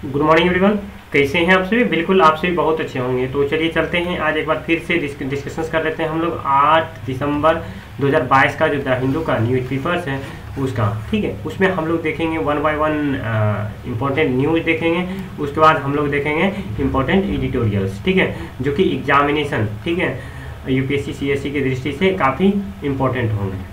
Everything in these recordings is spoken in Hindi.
Good morning everyone. कैसे हैं आप सभी? बिल्कुल आप सभी बहुत अच्छे होंगे। तो चलिए चलते हैं, आज एक बार फिर से डिस्कशंस कर लेते हैं हम लोग 8 दिसंबर 2022 का जो द हिंदू का न्यूज़ पेपर्स है उसका। ठीक है, उसमें हम लोग देखेंगे one by one important news देखेंगे। उसके बाद हम लोग देखेंगे इम्पोर्टेंट एडिटोरियल्स, ठीक है, जो कि एग्जामिनेशन, ठीक है, यूपीएससी सीएससी की दृष्टि से काफ़ी इम्पोर्टेंट होंगे।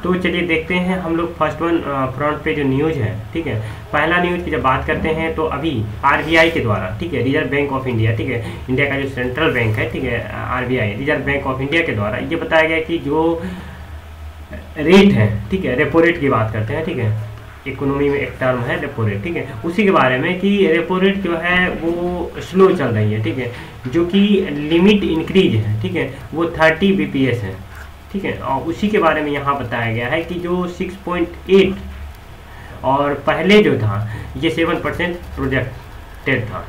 तो चलिए देखते हैं हम लोग फर्स्ट वन फ्रंट पे जो न्यूज़ है। ठीक है, पहला न्यूज़ की जब बात करते हैं तो अभी आरबीआई के द्वारा, ठीक है, रिजर्व बैंक ऑफ इंडिया, ठीक है, इंडिया का जो सेंट्रल बैंक है, ठीक है, RBI reserve bank of India के द्वारा ये बताया गया कि जो रेट है, ठीक है, रेपो रेट की बात करते हैं, ठीक है, इकोनॉमी में एक टर्म है रेपो रेट, ठीक है, उसी के बारे में कि रेपो रेट जो है वो स्लो चल रही है, ठीक है, जो कि लिमिट इंक्रीज है, ठीक है, वो 30 बीपीएस है, ठीक है, और उसी के बारे में यहाँ बताया गया है कि जो 6.8 और पहले जो था ये 7% प्रोजेक्टेड था,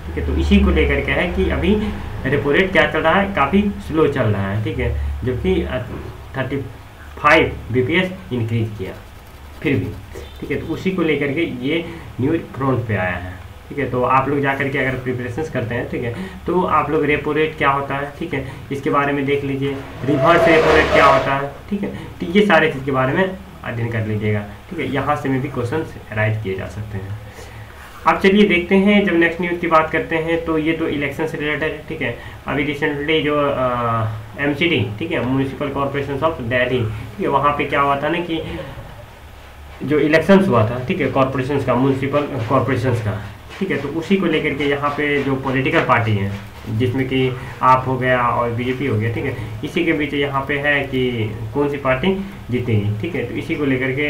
ठीक है, तो इसी को लेकर के है कि अभी रेपो रेट क्या चल रहा है, काफ़ी स्लो चल रहा है, ठीक है, जो कि 35 बीपीएस इंक्रीज किया फिर भी, ठीक है, तो उसी को लेकर के ये न्यूज़ फ्रंट पे आया है। ठीक है, तो आप लोग जा करके अगर प्रिपरेशंस करते हैं, ठीक है, तो आप लोग रेपो रेट क्या होता है, ठीक है, इसके बारे में देख लीजिए, रिवर्स रेपो रेट क्या होता है, ठीक है, तो ये सारे चीज़ के बारे में अध्ययन कर लीजिएगा, ठीक है, यहाँ से में भी क्वेश्चन राइज किए जा सकते हैं। अब चलिए देखते हैं, जब नेक्स्ट न्यूज़ की बात करते हैं तो ये तो इलेक्शन से रिलेटेड है, ठीक है, अभी रिसेंटली जो एमसीडी, ठीक है, म्यूनिसिपल कॉरपोरेशन ऑफ दिल्ली, ठीक है, वहाँ पे क्या हुआ था ना कि जो इलेक्शंस हुआ था, ठीक है, कॉरपोरेशन का, म्यूनिसिपल कॉरपोरेशन का, ठीक है, तो उसी को लेकर के यहाँ पे जो पॉलिटिकल पार्टी है, जिसमें कि आप हो गया और बीजेपी हो गया, ठीक है, इसी के बीच यहाँ पे है कि कौन सी पार्टी जीतेगी, ठीक है, तो इसी को लेकर के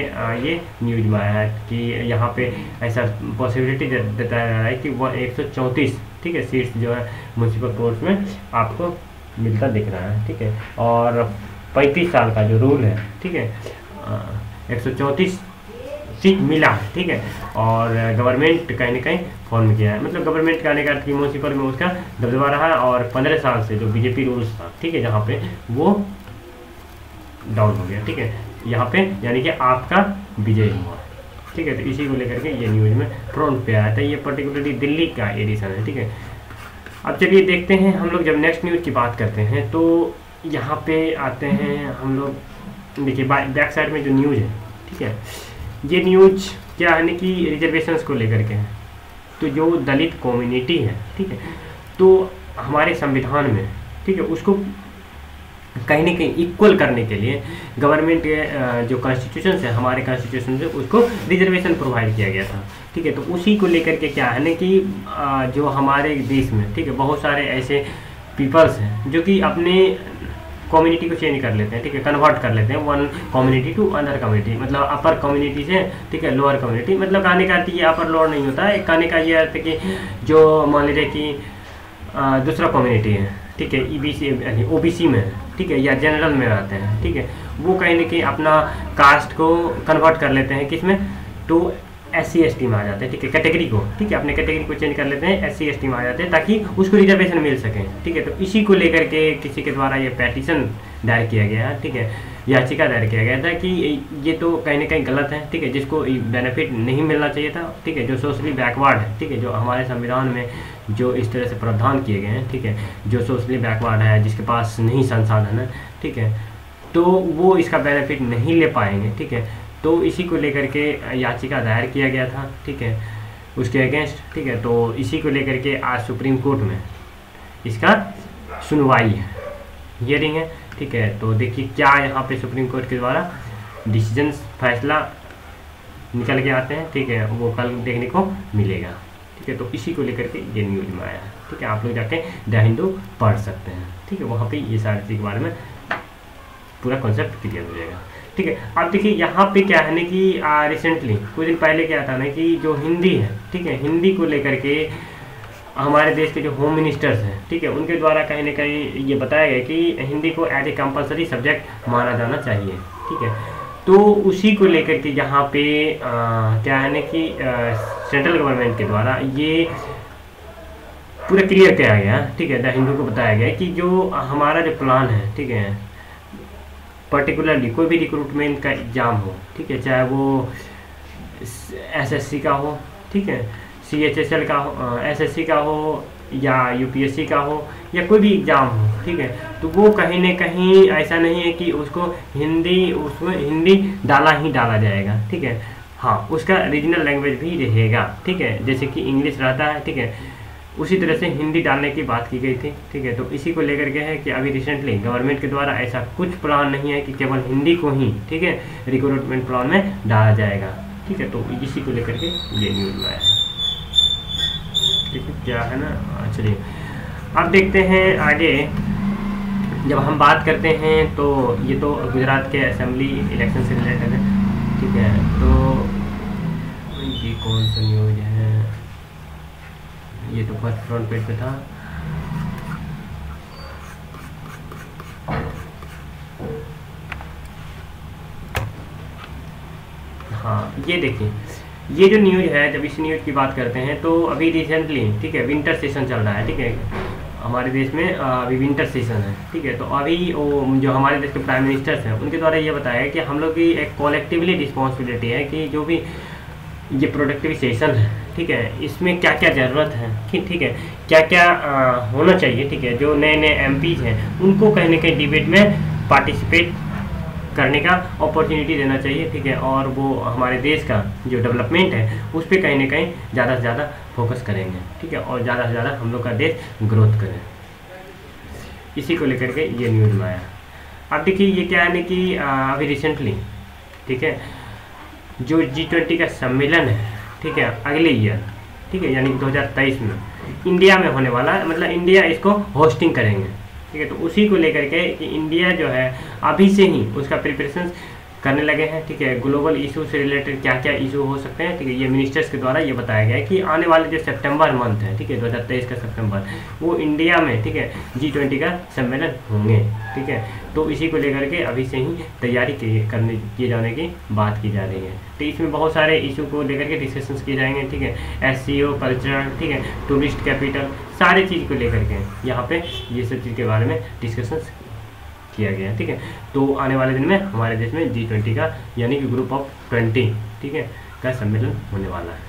ये न्यूज में आया है कि यहाँ पे ऐसा पॉसिबिलिटी बताया जा रहा है कि वो 134, ठीक है, सीट्स जो है म्यूनसिपल कोर्ट में आपको मिलता दिख रहा है, ठीक है, और 35 साल का जो रूल है, ठीक है, 134 सीट मिला है, ठीक है, और गवर्नमेंट कहीं ना कहीं फॉर्म किया है, मतलब गवर्नमेंट का आने का म्यूनसिपल में उसका दबदबा रहा है, और 15 साल से जो बीजेपी रूल्स था, ठीक है, जहाँ पे वो डाउन हो गया, ठीक है, यहाँ पे यानी कि आपका विजय हुआ, ठीक है, तो इसी को लेकर के ये न्यूज़ में फ्रंट पे आया था। ये पर्टिकुलरली दिल्ली का एडिशन है, ठीक है। अब चलिए देखते हैं हम लोग, जब नेक्स्ट न्यूज़ की बात करते हैं तो यहाँ पे आते हैं हम लोग, देखिए बैक साइड में जो न्यूज़ है, ठीक है, ये न्यूज क्या है कि रिजर्वेशंस को लेकर के है। तो जो दलित कम्युनिटी है, ठीक है, तो हमारे संविधान में, ठीक है, उसको कहीं ना कहीं इक्वल करने के लिए गवर्नमेंट के जो कॉन्स्टिट्यूशन है, हमारे कॉन्स्टिट्यूशन से उसको रिजर्वेशन प्रोवाइड किया गया था, ठीक है, तो उसी को लेकर के क्या है ना कि जो हमारे देश में, ठीक है, बहुत सारे ऐसे पीपल्स हैं जो कि अपने कम्युनिटी को चेंज कर लेते हैं, ठीक है, कन्वर्ट कर लेते हैं one community to other community, मतलब अपर कम्युनिटी से, ठीक है, लोअर कम्युनिटी, मतलब कहने का अर्थ ये अपर लोअर नहीं होता है, कहने का ये अर्थ है कि जो मान लीजिए कि दूसरा कम्युनिटी है, ठीक है, ईबीसी यानी ओबीसी में, ठीक है, या जनरल में रहते हैं, ठीक है, वो कहीं ना कहीं अपना कास्ट को कन्वर्ट कर लेते हैं किसमें, तो SC ST में आ जाते हैं, ठीक है, कैटेगरी को, ठीक है, अपने कैटेगरी को चेंज कर लेते हैं, SC ST में आ जाते हैं ताकि उसको रिजर्वेशन मिल सके, ठीक है, तो इसी को लेकर के किसी के द्वारा ये पेटिशन दायर किया गया है, ठीक है, याचिका दायर किया गया था कि ये तो कहीं ना कहीं गलत है, ठीक है, जिसको बेनिफिट नहीं मिलना चाहिए था, ठीक है, जो सोशली बैकवर्ड है, ठीक है, जो हमारे संविधान में जो इस तरह से प्रावधान किए गए हैं, ठीक है, जो सोशली बैकवर्ड है, जिसके पास नहीं संसाधन है, ठीक है, तो वो इसका बेनिफिट नहीं ले पाएंगे, ठीक है, तो इसी को लेकर के याचिका दायर किया गया था, ठीक है, उसके अगेंस्ट, ठीक है, तो इसी को लेकर के आज सुप्रीम कोर्ट में इसका सुनवाई है, हियरिंग है, ठीक है, तो देखिए क्या यहाँ पे सुप्रीम कोर्ट के द्वारा डिसीजन फैसला निकल के आते हैं, ठीक है, वो कल देखने को मिलेगा, ठीक है, तो इसी को लेकर के ये न्यूज में आया है, ठीक है, आप लोग जाके द हिंदू पढ़ सकते हैं, ठीक है, वहाँ पे ये सारी चीज़ के बारे में पूरा कॉन्सेप्ट क्लियर हो जाएगा, ठीक है। अब देखिए यहाँ पे क्या है ना कि रिसेंटली कुछ दिन पहले क्या था ना कि जो हिंदी है, ठीक है, हिंदी को लेकर के हमारे देश के जो होम मिनिस्टर्स हैं, ठीक है, उनके द्वारा कहीं ना कहीं ये बताया गया कि हिंदी को एज ए कंपलसरी सब्जेक्ट माना जाना चाहिए, ठीक है, तो उसी को लेकर के यहाँ पे क्या है ना कि सेंट्रल गवर्नमेंट के द्वारा ये पूरा क्लियर किया गया, ठीक है, द हिंदू को बताया गया कि जो हमारा जो प्लान है, ठीक है, पर्टिकुलरली कोई भी रिक्रूटमेंट का एग्ज़ाम हो, ठीक है, चाहे वो SSC का हो, ठीक है, CHSL का हो, SSC का हो या UPSC का हो या कोई भी एग्ज़ाम हो, ठीक है, तो वो कहीं ना कहीं ऐसा नहीं है कि उसमें हिंदी डाला ही डाला जाएगा, ठीक है। हाँ, उसका रीजनल लैंग्वेज भी रहेगा, ठीक है, जैसे कि इंग्लिश रहता है, ठीक है, उसी तरह से हिंदी डालने की बात की गई थी, ठीक है। तो इसी को लेकर के है कि अभी रिसेंटली गवर्नमेंट के द्वारा ऐसा कुछ प्लान नहीं है कि केवल हिंदी को ही, ठीक है, रिक्रूटमेंट प्लान में डाला जाएगा, ठीक है। तो इसी को लेकर के ये न्यूज़ आया है, ठीक है, क्या है ना। चलिए अब देखते हैं आगे। जब हम बात करते हैं तो ये तो गुजरात के असेंबली इलेक्शन से रिलेटेड है, ठीक है। तो ये कौन सा न्यूज़ है, ये तो फर्स्ट फ्रंट पेज पे था। हाँ, ये देखिए, ये जो न्यूज़ है, जब इस न्यूज़ की बात करते हैं तो अभी रिसेंटली, ठीक है, विंटर सेशन चल रहा है, ठीक है, हमारे देश में अभी विंटर सेशन है, ठीक है। तो अभी वो जो हमारे देश के प्राइम मिनिस्टर्स हैं उनके द्वारा ये बताया है कि हम लोग की एक कॉलेक्टिवली रिस्पॉन्सिबिलिटी है कि जो भी ये प्रोडक्टिव सेशन है, ठीक है, इसमें क्या क्या ज़रूरत है, ठीक है, क्या क्या होना चाहिए, ठीक है, जो नए नए MPs हैं उनको कहीं ना कहीं डिबेट में पार्टिसिपेट करने का अपॉर्चुनिटी देना चाहिए, ठीक है, और वो हमारे देश का जो डेवलपमेंट है उस पर कहीं ना कहीं ज़्यादा से ज़्यादा फोकस करेंगे, ठीक है, और ज़्यादा से ज़्यादा हम लोग का देश ग्रोथ करे। इसी को लेकर के ये न्यूज़ में आया। अब देखिए ये क्या है ना कि अभी रिसेंटली, ठीक है, जो G20 का सम्मेलन है, ठीक है, अगले ईयर, ठीक है, यानी 2023 में इंडिया में होने वाला है, मतलब इंडिया इसको होस्टिंग करेंगे, ठीक है। तो उसी को लेकर के कि इंडिया जो है अभी से ही उसका प्रिपरेशन करने लगे हैं, ठीक है। ग्लोबल इशू से रिलेटेड क्या क्या इशू हो सकते हैं, ठीक है, ये मिनिस्टर्स के द्वारा ये बताया गया है कि आने वाले जो सितंबर मंथ है, ठीक है, 2023 का सितंबर, वो इंडिया में, ठीक है, G20 का सम्मेलन होंगे, ठीक है। तो इसी को लेकर के अभी से ही तैयारी किए जाने की बात की जा रही है। तो इसमें बहुत सारे इशू को लेकर के डिस्कशंस किए जाएंगे, ठीक है, SCO, कल्चर, ठीक है, टूरिस्ट कैपिटल, सारे चीज़ को लेकर के यहाँ पे ये सब चीज़ के बारे में डिस्कशंस किया गया, ठीक है। तो आने वाले दिन में हमारे देश में G20 का यानी कि ग्रुप ऑफ 20, ठीक है, का सम्मेलन होने वाला है।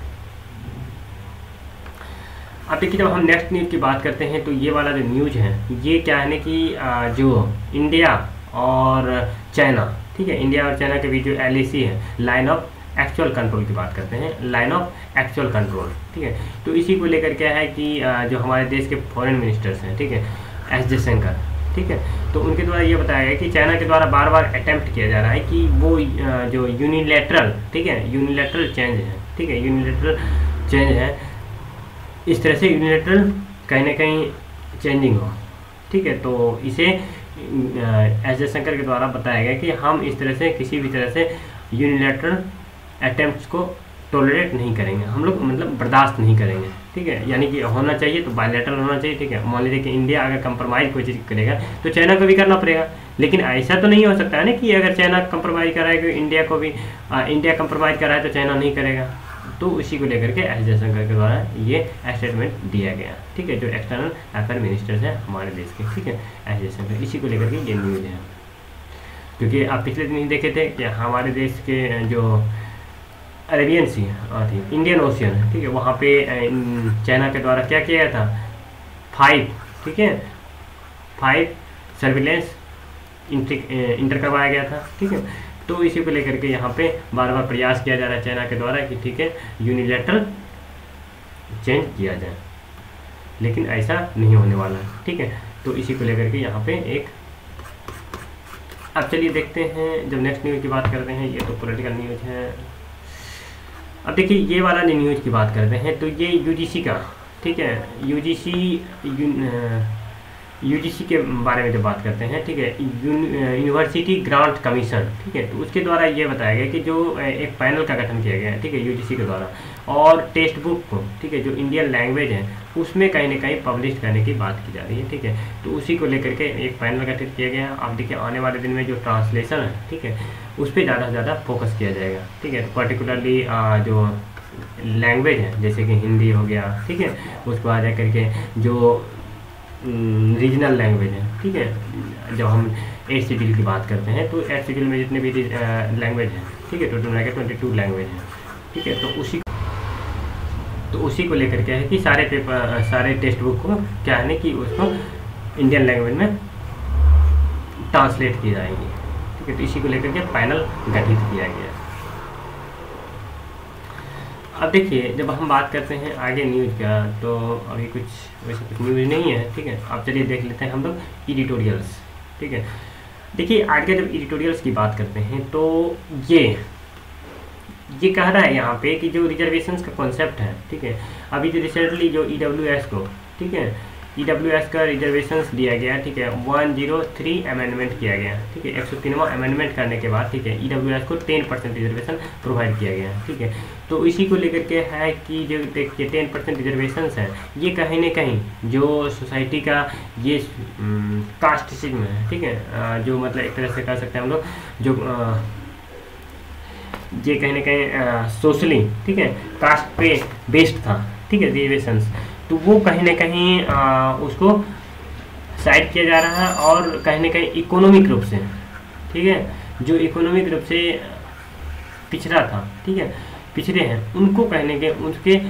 अब देखिए जब हम नेक्स्ट न्यूज़ की बात करते हैं तो ये वाला जो न्यूज़ है ये क्या है ना कि जो इंडिया और चाइना, ठीक है, इंडिया और चाइना के बीच जो LAC है, लाइन ऑफ एक्चुअल कंट्रोल की बात करते हैं, लाइन ऑफ एक्चुअल कंट्रोल, ठीक है। तो इसी को लेकर क्या है कि जो हमारे देश के फॉरेन मिनिस्टर्स हैं, ठीक है, S जयशंकर, ठीक है, तो उनके द्वारा ये बताया गया कि चाइना के द्वारा बार बार अटेम्प्ट किया जा रहा है कि वो जो यूनिलैटरल, ठीक है, यूनिलैटरल चेंज है, ठीक है, यूनिलैटरल चेंज है, इस तरह से यूनिलैटरल कहीं ना कहीं चेंजिंग हो, ठीक है। तो इसे S जयशंकर के द्वारा बताया गया कि हम इस तरह से किसी भी तरह से यूनिलैटरल अटेम्प्ट्स को टॉलरेट नहीं करेंगे, हम लोग मतलब बर्दाश्त नहीं करेंगे, ठीक है, यानी कि होना चाहिए तो बायलैटरल होना चाहिए, ठीक है। मान लीजिए कि इंडिया अगर कंप्रोमाइज़ कोई चीज़ करेगा तो चाइना को भी करना पड़ेगा, लेकिन ऐसा तो नहीं हो सकता है ना कि अगर चाइना कंप्रोमाइज़ कर रहा है कि इंडिया को भी इंडिया कंप्रोमाइज़ कर रहा है तो चाइना नहीं करेगा। तो उसी को लेकर के S जयशंकर के द्वारा ये स्टेटमेंट दिया गया, ठीक है, जो एक्सटर्नल अफेयर मिनिस्टर्स हैं हमारे देश के, ठीक है, S जयशंकर, इसी को लेकर के ये न्यूज़ है। क्योंकि आप पिछले दिन ही देखे थे कि हमारे देश के जो अरेबियन सी थी, इंडियन ओशियन है, ठीक है, वहाँ पे चाइना के द्वारा क्या किया गया था, 5, ठीक है, 5 सर्विलेंस इंटर करवाया गया था, ठीक है। तो इसी को लेकर के यहाँ पे बार बार प्रयास किया जा रहा है चाइना के द्वारा कि ठीक है यूनिलैटरल चेंज किया जाए, लेकिन ऐसा नहीं होने वाला है, ठीक है। तो इसी को लेकर के यहाँ पे एक, अब चलिए देखते हैं जब नेक्स्ट न्यूज़ की बात करते हैं, ये तो पॉलिटिकल न्यूज़ है। अब देखिए ये वाला न्यूज़ की बात करते हैं तो ये UGC का, ठीक है, UGC के बारे में जब बात करते हैं, ठीक है, यूनिवर्सिटी ग्रांट कमीशन, ठीक है, तो उसके द्वारा ये बताया गया कि जो एक पैनल का गठन किया गया है, ठीक है, UGC के द्वारा, और टेक्स्ट बुक को, ठीक है, जो इंडियन लैंग्वेज है उसमें कहीं ना कहीं पब्लिश करने की बात की जा रही है, ठीक है। तो उसी को लेकर के एक पैनल गठित किया गया। आप देखिए आने वाले दिन में जो ट्रांसलेशन है, ठीक है, उस पर ज़्यादा से ज़्यादा फोकस किया जाएगा, ठीक है। तो पर्टिकुलरली जो लैंग्वेज है जैसे कि हिंदी हो गया, ठीक है, उसको आ जा करके जो रीजनल लैंग्वेज है, ठीक है, जब हम 8 शेड्यूल की बात करते हैं तो 8 शेड्यूल में जितने भी लैंग्वेज हैं, ठीक है, टोटल मिला के 22 लैंग्वेज हैं, ठीक है। तो उसी तो उसी को लेकर के है कि सारे पेपर, सारे टेक्स्ट बुक को क्या है कि उसको इंडियन लैंग्वेज में ट्रांसलेट किए जाएंगे, ठीक है। तो इसी को लेकर के पैनल गठित किया गया। अब देखिए जब हम बात करते हैं आगे न्यूज़ का, तो अभी कुछ वैसे कुछ न्यूज़ नहीं है, ठीक है। अब चलिए देख लेते हैं हम लोग एडिटोरियल्स, ठीक है। देखिए आज के जब एडिटोरियल्स की बात करते हैं तो ये कह रहा है यहाँ पे कि जो रिजर्वेशंस का कॉन्सेप्ट है, ठीक है, अभी जो रिसेंटली जो EWS को, ठीक है, EWS का रिजर्वेशंस दिया गया, ठीक है, 103 अमेंडमेंट किया गया, ठीक है, 103वां अमेंडमेंट करने के बाद, ठीक है, EWS को 10% रिजर्वेशन प्रोवाइड किया गया, ठीक है। तो इसी को लेकर के है कि जो देखिए 10% रिजर्वेशंस है, ये कहीं ना कहीं जो सोसाइटी का ये कास्टिज्म है, ठीक है, जो मतलब एक तरह से कह सकते हैं हम लोग जो ये कहीं ना कहीं सोशली, ठीक है, कास्ट पे बेस्ड था, ठीक है, रिजर्वेशंस, तो वो कहीं ना कहीं उसको साइड किया जा रहा है और कहीं ना कहीं इकोनॉमिक रूप से, ठीक है, जो इकोनॉमिक रूप से पिछड़ा था, ठीक है, पिछड़े हैं, उनको कहीं ना कहीं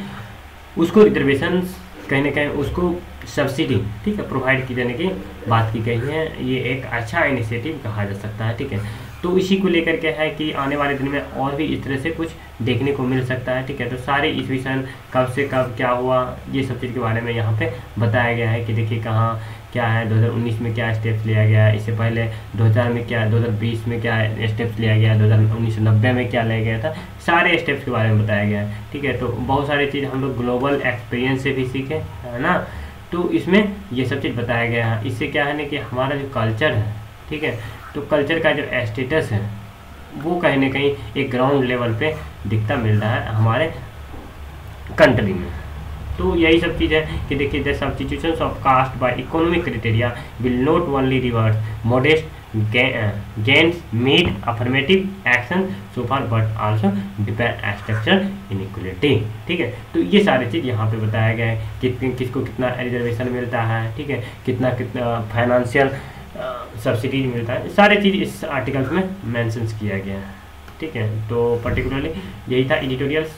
उसको रिजर्वेशंस कहीं ना कहीं उसको सब्सिडी, ठीक है, प्रोवाइड की जाने की बात की गई है। ये एक अच्छा इनिशिएटिव कहा जा सकता है, ठीक है। तो इसी को लेकर के है कि आने वाले दिन में और भी इस तरह से कुछ देखने को मिल सकता है, ठीक है। तो सारे इस विषय कब से कब क्या हुआ, ये सब चीज़ के बारे में यहाँ पे बताया गया है कि देखिए कहाँ क्या है, 2019 में क्या स्टेप्स लिया गया, इससे पहले 2000 में क्या, 2020 में क्या स्टेप्स लिया गया, 1990 में क्या लिया गया था, सारे स्टेप्स के बारे में बताया गया है, ठीक है। तो बहुत सारी चीज़ हम लोग ग्लोबल एक्सपीरियंस से भी सीखे, है ना। तो इसमें ये सब चीज़ बताया गया है। इससे क्या है ना कि हमारा जो कल्चर है, ठीक है, तो कल्चर का जो स्टेटस है वो कहीं ना कहीं एक ग्राउंड लेवल पे दिखता मिल रहा है हमारे कंट्री में। तो यही सब चीज़ है कि देखिए the substitutions of caste by economic criteria will not only reverse modest gains made affirmative action so far but also depend structure inequality, ठीक है। तो ये सारी चीज़ यहाँ पे बताया गया है कि किसको कितना रिजर्वेशन मिलता है, ठीक है, कितना फाइनेंशियल सब्सिडी मिलता है, सारे चीज़ इस आर्टिकल्स में मेंशंस किया गया है, ठीक है। तो पर्टिकुलरली यही था एडिटोरियल्स।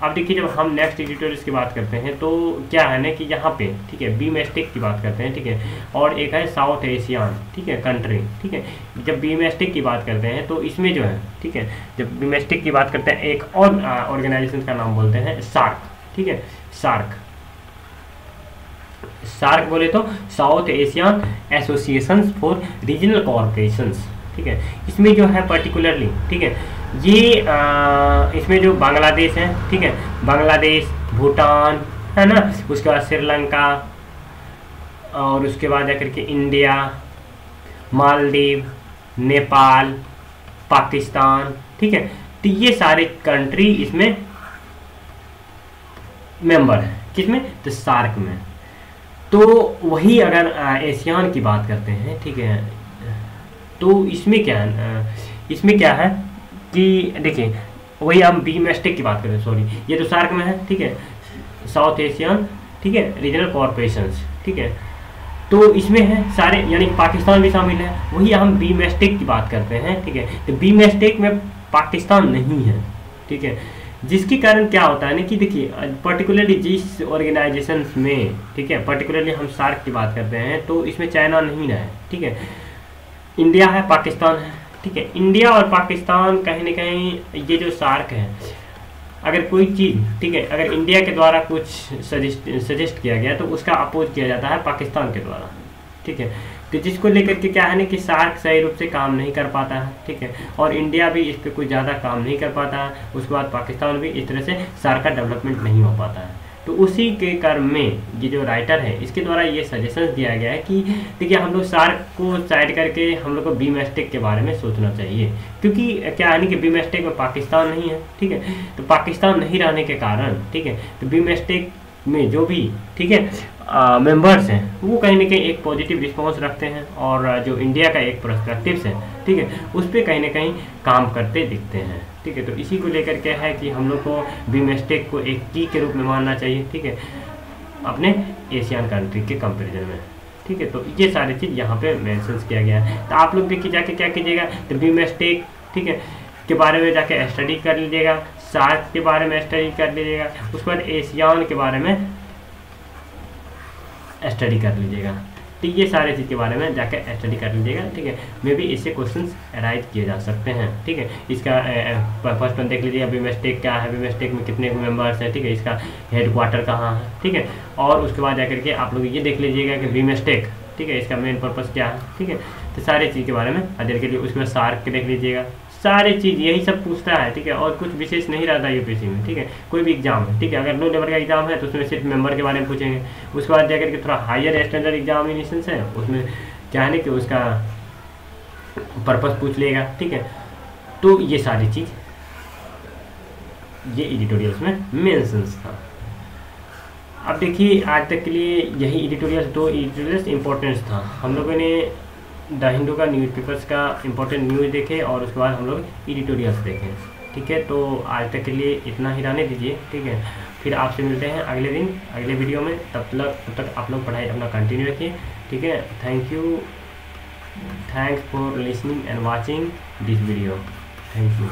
अब देखिए जब हम नेक्स्ट एडिटोरियल्स की बात करते हैं तो क्या है ना कि यहाँ पे, ठीक है, बीमेस्टिक की बात करते हैं, ठीक है, और एक है साउथ एशियन, ठीक है, कंट्री, ठीक है। जब बीमेस्टिक की बात करते हैं तो इसमें जो है, ठीक है, जब बीमेस्टिक की बात करते हैं एक और ऑर्गेनाइजेशन का नाम बोलते हैं सार्क, ठीक है, सार्क बोले तो south Asian association for regional corporations, ठीक है। इसमें जो है पर्टिकुलरली, ठीक है, ये इसमें जो बांग्लादेश है, ठीक है, बांग्लादेश, भूटान, है ना, उसके बाद श्रीलंका और उसके बाद जाकर के इंडिया, मालदीव, नेपाल, पाकिस्तान, ठीक है। तो ये सारे कंट्री इसमें मेंबर है, किसमें, तो सार्क में। तो वही अगर एशियान की बात करते हैं, ठीक है, तो इसमें क्या है कि देखिए वही हम बीमेस्टिक की बात करें, सॉरी ये तो सार्क में है, ठीक है, साउथ एशियन, ठीक है, रीजनल कॉर्पोरेशंस, ठीक है। तो इसमें है सारे, यानी पाकिस्तान भी शामिल है। वही हम बीमेस्टिक की बात करते हैं, ठीक है, तो बीमेस्टिक में पाकिस्तान नहीं है, ठीक है, जिसके कारण क्या होता है ना कि देखिए पर्टिकुलरली जिस ऑर्गेनाइजेशन में, ठीक है, पर्टिकुलरली हम सार्क की बात करते हैं तो इसमें चाइना नहीं है, ठीक है, इंडिया है, पाकिस्तान है, ठीक है। इंडिया और पाकिस्तान कहीं ना कहीं ये जो सार्क है, अगर कोई चीज़, ठीक है, अगर इंडिया के द्वारा कुछ सजेस्ट किया गया तो उसका अपोज किया जाता है पाकिस्तान के द्वारा, ठीक है। तो जिसको लेकर के क्या है ना कि सार्क सही रूप से काम नहीं कर पाता है, ठीक है, और इंडिया भी इस पर कोई ज़्यादा काम नहीं कर पाता है। उसके बाद पाकिस्तान भी इस तरह से सार्क का डेवलपमेंट नहीं हो पाता है। तो उसी के क्रम में ये जो राइटर है इसके द्वारा ये सजेशन दिया गया है कि देखिए हम लोग सार्क को साइड करके हम लोग को बीमेस्टिक के बारे में सोचना चाहिए, क्योंकि क्या है कि बीमेस्टिक में पाकिस्तान नहीं है, ठीक है। तो पाकिस्तान नहीं रहने के कारण, ठीक है, तो बीमेस्टिक में जो भी, ठीक है, मेंबर्स हैं वो कहीं ना कहीं एक पॉजिटिव रिस्पॉन्स रखते हैं और जो इंडिया का एक पर्सपेक्टिव है, ठीक है, उस पर कहीं ना कहीं काम करते दिखते हैं, ठीक है। तो इसी को लेकर के है कि हम लोग को बीमेस्टिक को एक की के रूप में मानना चाहिए, ठीक है, अपने एशियन कंट्री के कंपेरिजन में, ठीक है। तो ये सारी चीज़ यहाँ पे मेंशन किया गया है। तो आप लोग देखिए जाके क्या कीजिएगा, तो बीमेस्टिक, ठीक है, के बारे में जाके स्टडी कर लीजिएगा, सार्क के बारे में स्टडी कर लीजिएगा, उसके बाद एशियान के बारे में स्टडी कर लीजिएगा। ठीक, ये सारे चीज़ के बारे में जाकर स्टडी कर लीजिएगा। ठीक है, मे भी इससे क्वेश्चंस अराइज किए जा सकते हैं। ठीक है, इसका फर्स्ट वन देख लीजिए, बीमस्टेक क्या है, बीमस्टेक में कितने मेंबर्स हैं। ठीक है, इसका हेडक्वार्टर कहाँ है। ठीक है, और उसके बाद जाकर के आप लोग ये देख लीजिएगा कि बीमस्टेक, ठीक है, इसका मेन पर्पस क्या है। ठीक है, तो सारे चीज़ के बारे में अध्ययन के लिए। उसके बाद सार्क के देख लीजिएगा, सारी चीज़ यही सब पूछता है। ठीक है, और कुछ विशेष नहीं रहता यूपीएससी में। ठीक है, कोई भी एग्जाम है, ठीक है, अगर लो लेवल का एग्जाम है तो उसमें सिर्फ मेंबर के बारे में पूछेंगे। उसके बाद जाकर के थोड़ा हायर स्टैंडर्ड एग्जामिनेशन है, उसमें क्या है ना कि उसका पर्पस पूछ लेगा। ठीक है, तो ये सारी चीज़ ये एडिटोरियल्स में मेंशंस था। अब देखिए आज तक के लिए यही एडिटोरियल्स, 2 एडिटोरियल्स इंपॉर्टेंस था। हम लोगों ने द हिंदू का न्यूज़पेपर्स का इंपॉर्टेंट न्यूज़ देखे और उसके बाद हम लोग एडिटोरियल्स देखें। ठीक है, तो आज तक के लिए इतना ही रहने दीजिए। ठीक है, फिर आपसे मिलते हैं अगले दिन अगले वीडियो में। तब तक आप लोग पढ़ाई अपना कंटिन्यू रखिए। ठीक है, thanks for listening and watching this video. Thank you.